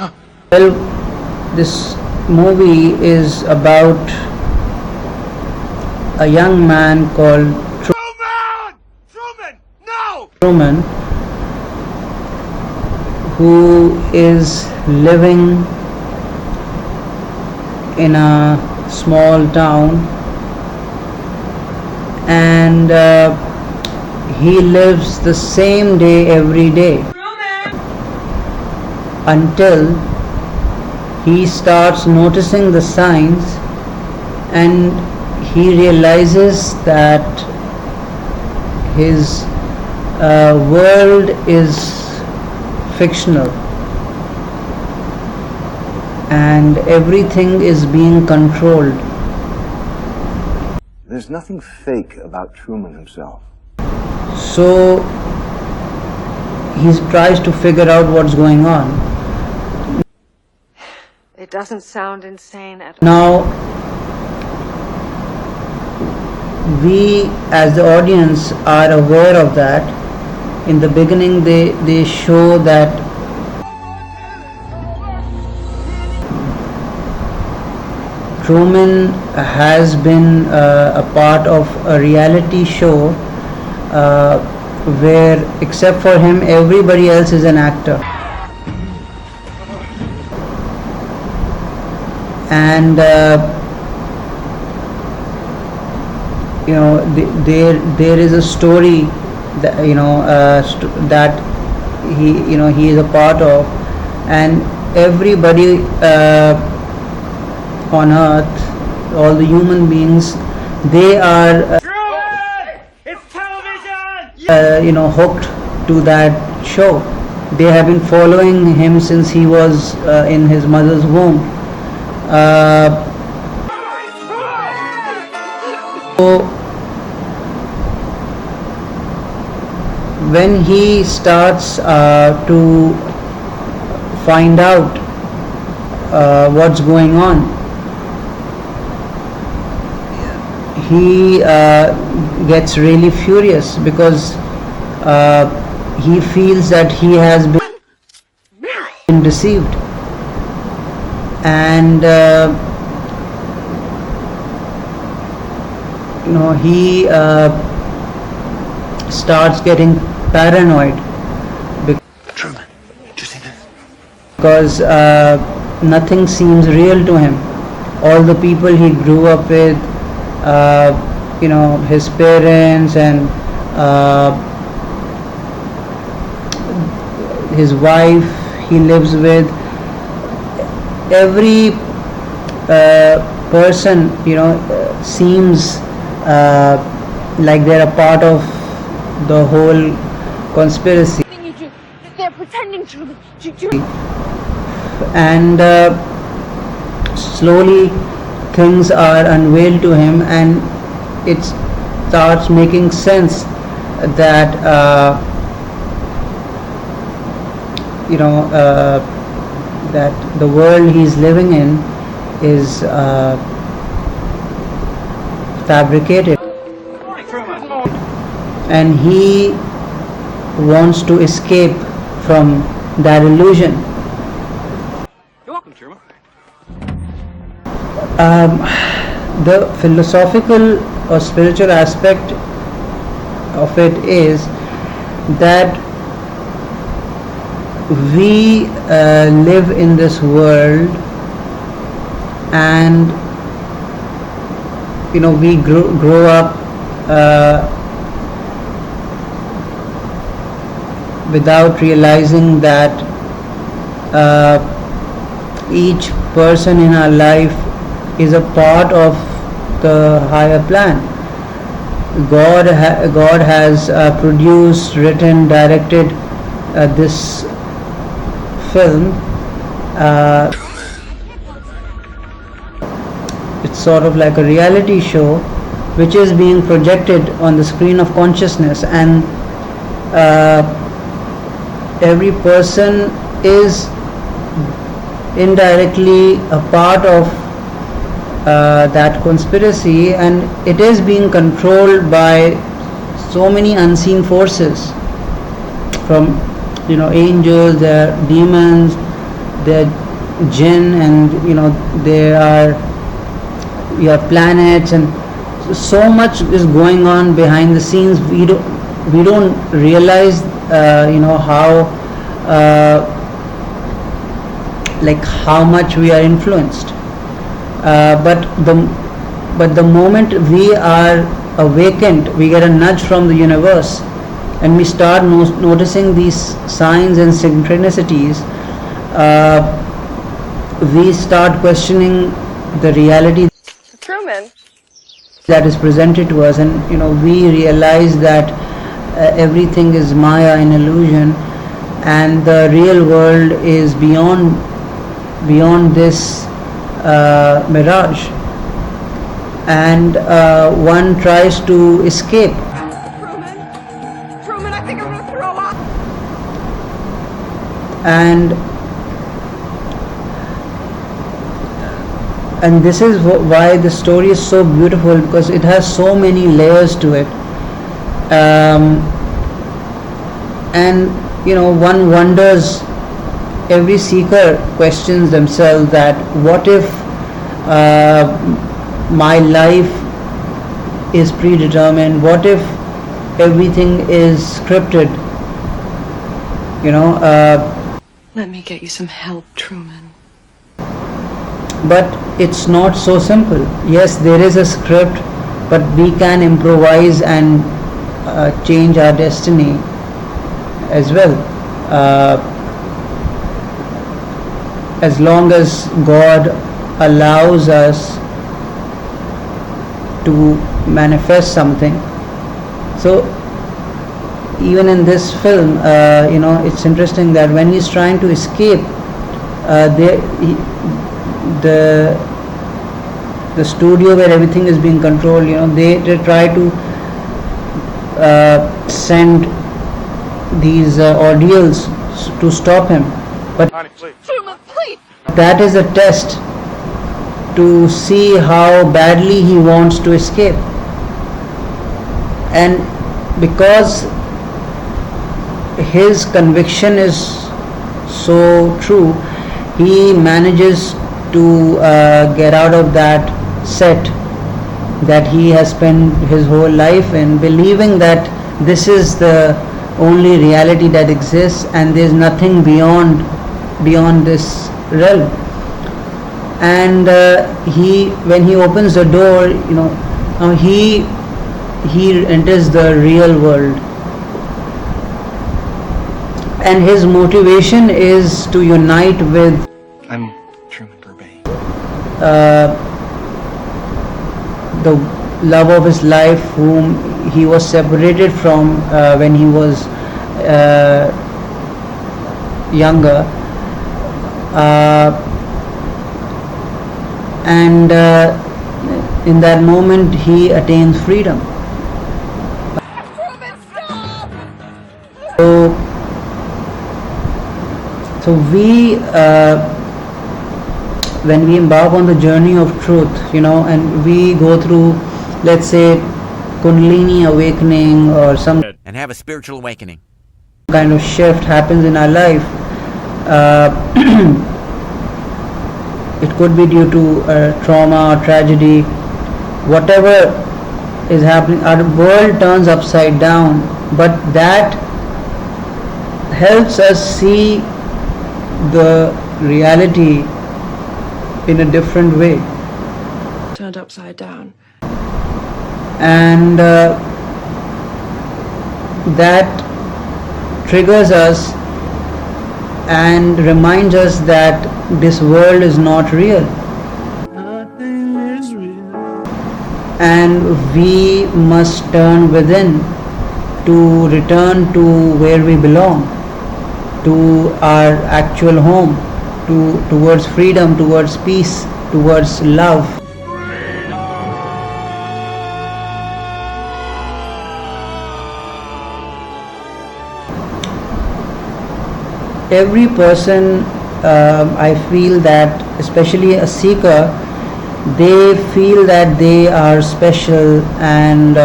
Well, this movie is about a young man called Truman! Truman! No! Truman, who is living in a small town, and he lives the same day every day until he starts noticing the signs, and he realizes that his world is fictional and everything is being controlled. There's nothing fake about Truman himself. So he tries to figure out what's going on. It doesn't sound insane at all. Now, we as the audience are aware of that. In the beginning, they show that Truman has been a part of a reality show where, except for him, everybody else is an actor. And there is a story that that he is a part of, and everybody on earth, all the human beings, they are It's television! hooked to that show. They have been following him since he was in his mother's womb. So when he starts to find out what's going on, he gets really furious because he feels that he has been deceived, and he starts getting paranoid Truman, did you see this? because nothing seems real to him. All the people he grew up with, his parents and his wife he lives with, every person seems like they're a part of the whole conspiracy. They're pretending to And slowly things are unveiled to him, and it starts making sense that that the world he's living in is fabricated, and he wants to escape from that illusion. You're welcome, Truman. The philosophical or spiritual aspect of it is that we live in this world, and we grow up without realizing that each person in our life is a part of the higher plan. God has produced, written, directed this film. It's sort of like a reality show which is being projected on the screen of consciousness, and every person is indirectly a part of that conspiracy, and it is being controlled by so many unseen forces, from angels, there are demons, there jinn, and there are your planets, and so much is going on behind the scenes. We don't realize how like how much we are influenced, but the moment we are awakened, we get a nudge from the universe, and we start noticing these signs and synchronicities. We start questioning the reality Truman. that is presented to us, and we realize that everything is maya, an illusion, and the real world is beyond this mirage, and one tries to escape. Truman. Truman, I think I'm gonna throw up. And this is why the story is so beautiful, because it has so many layers to it, and one wonders, every seeker questions themselves that what if my life is predetermined, what if everything is scripted, Let me get you some help, Truman. but it's not so simple. Yes, there is a script, but we can improvise and change our destiny as well, as long as God allows us to manifest something. So even in this film, it's interesting that when he's trying to escape, the studio where everything is being controlled, they try to send these ordeals to stop him, but Honey, please. Truman, please. that is a test to see how badly he wants to escape. And because his conviction is so true, he manages to get out of that set that he has spent his whole life in, believing that this is the only reality that exists and there's nothing beyond this realm. And when he opens the door, now he enters the real world, and his motivation is to unite with I'm Truman Burbank. the love of his life, whom he was separated from when he was younger, and in that moment he attains freedom. So we when we embark on the journey of truth, and we go through, let's say, Kundalini awakening, or some and have a spiritual awakening. kind of shift happens in our life, it could be due to trauma or tragedy, whatever is happening, our world turns upside down, but that helps us see the reality in a different way, Turned upside down. and that triggers us and reminds us that this world is not real, and we must turn within to return to where we belong, to our actual home, towards freedom, towards peace, towards love. Every person, I feel that, especially a seeker, they feel that they are special, and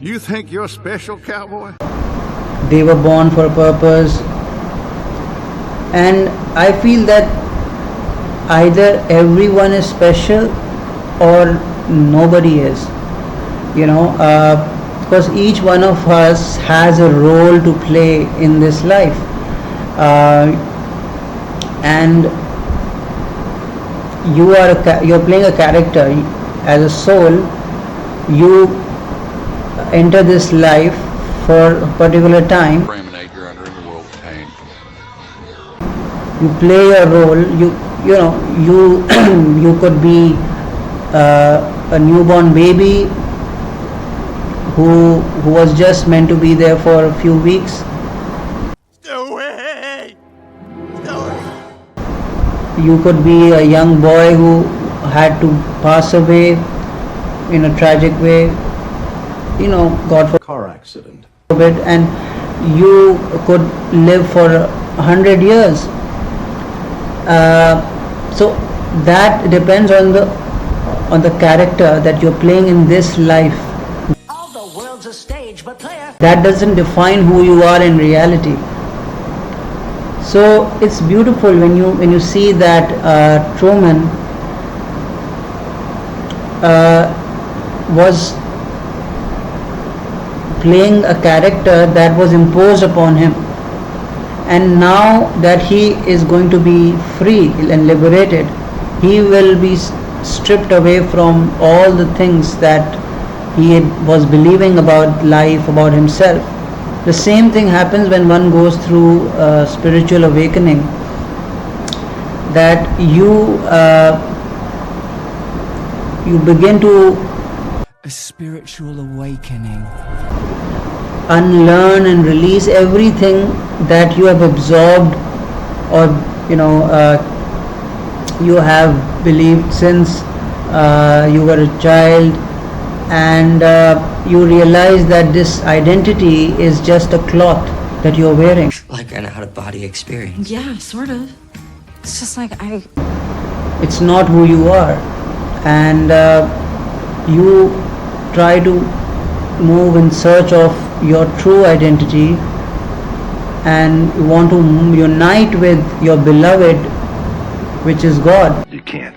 You think you're special, cowboy? they were born for a purpose. And I feel that either everyone is special or nobody is, because each one of us has a role to play in this life, and you're playing a character as a soul. You enter this life for a particular time. Raminate, you're under the world of pain. You play a role. You you could be a newborn baby who was just meant to be there for a few weeks. Stewie! Stewie! You could be a young boy who had to pass away in a tragic way, God forbid. Car accident. And you could live for 100 years. So that depends on the character that you're playing in this life. All the world's a stage, but player. That doesn't define who you are in reality. So it's beautiful when you see that Truman was playing a character that was imposed upon him, and now that he is going to be free and liberated, he will be stripped away from all the things that he was believing about life, about himself. The same thing happens when one goes through spiritual awakening, that you begin to a spiritual awakening. Unlearn and release everything that you have absorbed, or you have believed since you were a child, and you realize that this identity is just a cloth that you're wearing. Like an out-of-body experience. Yeah, sort of. It's just like It's not who you are, and you try to move in search of your true identity, and you want to unite with your beloved, which is God. You can't